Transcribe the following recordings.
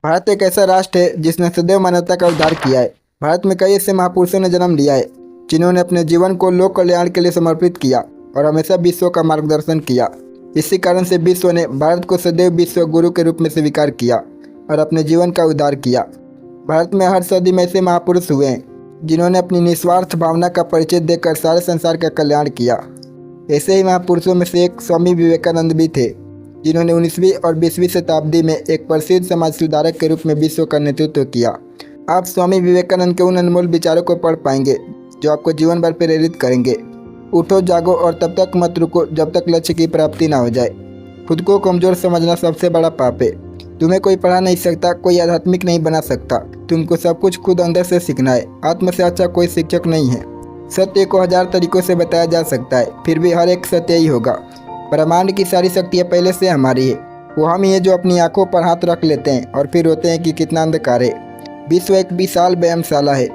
भारत एक ऐसा राष्ट्र है जिसने सदैव मानवता का उद्धार किया है। भारत में कई ऐसे महापुरुषों ने जन्म लिया है जिन्होंने अपने जीवन को लोक कल्याण के लिए समर्पित किया और हमेशा विश्व का मार्गदर्शन किया। इसी कारण से विश्व ने भारत को सदैव विश्व गुरु के रूप में स्वीकार किया और अपने जीवन का उद्धार किया। भारत में हर सदी में ऐसे महापुरुष हुए हैं जिन्होंने अपनी निस्वार्थ भावना का परिचय देकर सारे संसार का कल्याण किया। ऐसे ही महापुरुषों में से एक स्वामी विवेकानंद भी थे, जिन्होंने 19वीं और 20वीं शताब्दी में एक प्रसिद्ध समाज सुधारक के रूप में विश्व का नेतृत्व किया। आप स्वामी विवेकानंद के उन अनमोल विचारों को पढ़ पाएंगे जो आपको जीवन भर प्रेरित करेंगे। उठो, जागो और तब तक मत रुको जब तक लक्ष्य की प्राप्ति ना हो जाए। खुद को कमज़ोर समझना सबसे बड़ा पाप है। तुम्हें कोई पढ़ा नहीं सकता, कोई आध्यात्मिक नहीं बना सकता। तुमको सब कुछ खुद अंदर से सीखना है। आत्म से अच्छा कोई शिक्षक नहीं है। सत्य को 1000 तरीकों से बताया जा सकता है, फिर भी हर एक सत्य ही होगा। ब्रह्मांड की सारी शक्तियाँ पहले से हमारी है। वो हम ही है जो अपनी आंखों पर हाथ रख लेते हैं और फिर रोते हैं कि कितना अंधकार है। विश्व एक विशाल व्यायामशाला है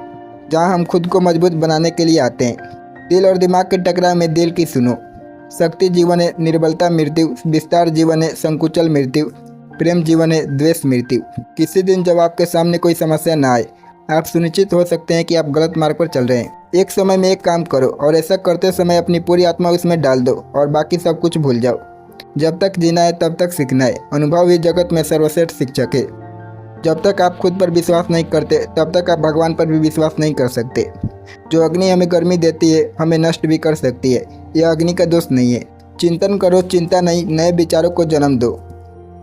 जहाँ हम खुद को मजबूत बनाने के लिए आते हैं। दिल और दिमाग के टकराव में दिल की सुनो। शक्ति जीवन है, निर्बलता मृत्यु। विस्तार जीवन है, संकुचल मृत्यु। प्रेम जीवन है, द्वेष मृत्यु। किसी दिन जब आपके सामने कोई समस्या ना आए, आप सुनिश्चित हो सकते हैं कि आप गलत मार्ग पर चल रहे हैं। एक समय में एक काम करो और ऐसा करते समय अपनी पूरी आत्मा उसमें डाल दो और बाकी सब कुछ भूल जाओ। जब तक जीना है तब तक सीखना है। अनुभव ही जगत में सर्वश्रेष्ठ शिक्षक है। जब तक आप खुद पर विश्वास नहीं करते तब तक आप भगवान पर भी विश्वास नहीं कर सकते। जो अग्नि हमें गर्मी देती है हमें नष्ट भी कर सकती है। यह अग्नि का दोष नहीं है। चिंतन करो, चिंता नहीं, नए विचारों को जन्म दो।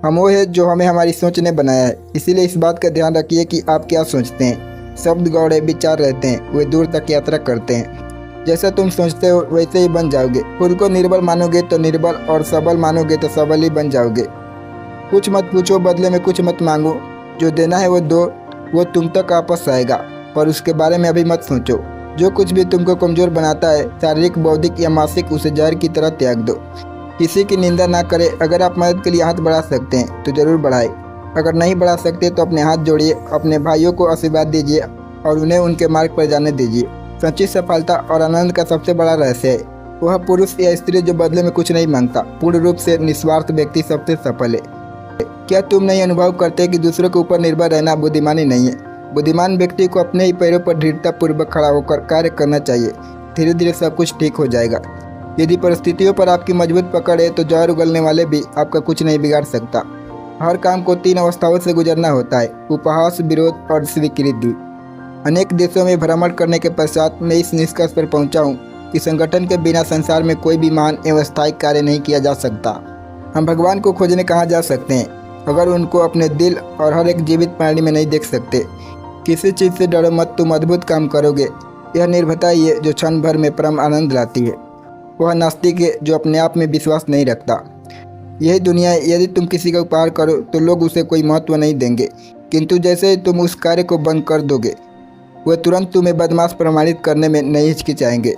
हम वो है जो हमें हमारी सोच ने बनाया है। इसीलिए इस बात का ध्यान रखिए कि आप क्या सोचते हैं। शब्द गौड़े विचार रहते हैं, वे दूर तक यात्रा करते हैं। जैसा तुम सोचते हो वैसे ही बन जाओगे। खुद को निर्बल मानोगे तो निर्बल और सबल मानोगे तो सबल ही बन जाओगे। कुछ मत पूछो, बदले में कुछ मत मांगो। जो देना है वो दो, वो तुम तक वापस आएगा, पर उसके बारे में अभी मत सोचो। जो कुछ भी तुमको कमज़ोर बनाता है, शारीरिक, बौद्धिक या मानसिक, उसे जहर की तरह त्याग दो। किसी की निंदा ना करें। अगर आप मदद के लिए हाथ बढ़ा सकते हैं तो ज़रूर बढ़ाएं। अगर नहीं बढ़ा सकते तो अपने हाथ जोड़िए, अपने भाइयों को आशीर्वाद दीजिए और उन्हें उनके मार्ग पर जाने दीजिए। सच्ची सफलता और आनंद का सबसे बड़ा रहस्य है वह पुरुष या स्त्री जो बदले में कुछ नहीं मांगता। पूर्ण रूप से निस्वार्थ व्यक्ति सबसे सफल है। क्या तुम नहीं अनुभव करते कि दूसरों के ऊपर निर्भर रहना बुद्धिमानी नहीं है? बुद्धिमान व्यक्ति को अपने ही पैरों पर दृढ़तापूर्वक खड़ा होकर कार्य करना चाहिए। धीरे धीरे सब कुछ ठीक हो जाएगा। यदि परिस्थितियों पर आपकी मजबूत पकड़ है तो जहर उगलने वाले भी आपका कुछ नहीं बिगाड़ सकता। हर काम को 3 अवस्थाओं से गुजरना होता है: उपहास, विरोध और स्वीकृति। अनेक देशों में भ्रमण करने के पश्चात मैं इस निष्कर्ष पर पहुंचा हूं कि संगठन के बिना संसार में कोई भी महान एवं स्थायी कार्य नहीं किया जा सकता। हम भगवान को खोजने कहाँ जा सकते हैं अगर उनको अपने दिल और हर एक जीवित प्राणी में नहीं देख सकते? किसी चीज़ से डरो मत, तुम अद्भुत काम करोगे। यह निर्भयता ही है जो क्षण भर में परम आनंद लाती है। वह नास्तिक है जो अपने आप में विश्वास नहीं रखता। यही दुनिया है। यदि तुम किसी का उपकार करो तो लोग उसे कोई महत्व नहीं देंगे, किंतु जैसे ही तुम उस कार्य को बंद कर दोगे वह तुरंत तुम्हें बदमाश प्रमाणित करने में नहीं हिचकिचाएंगे।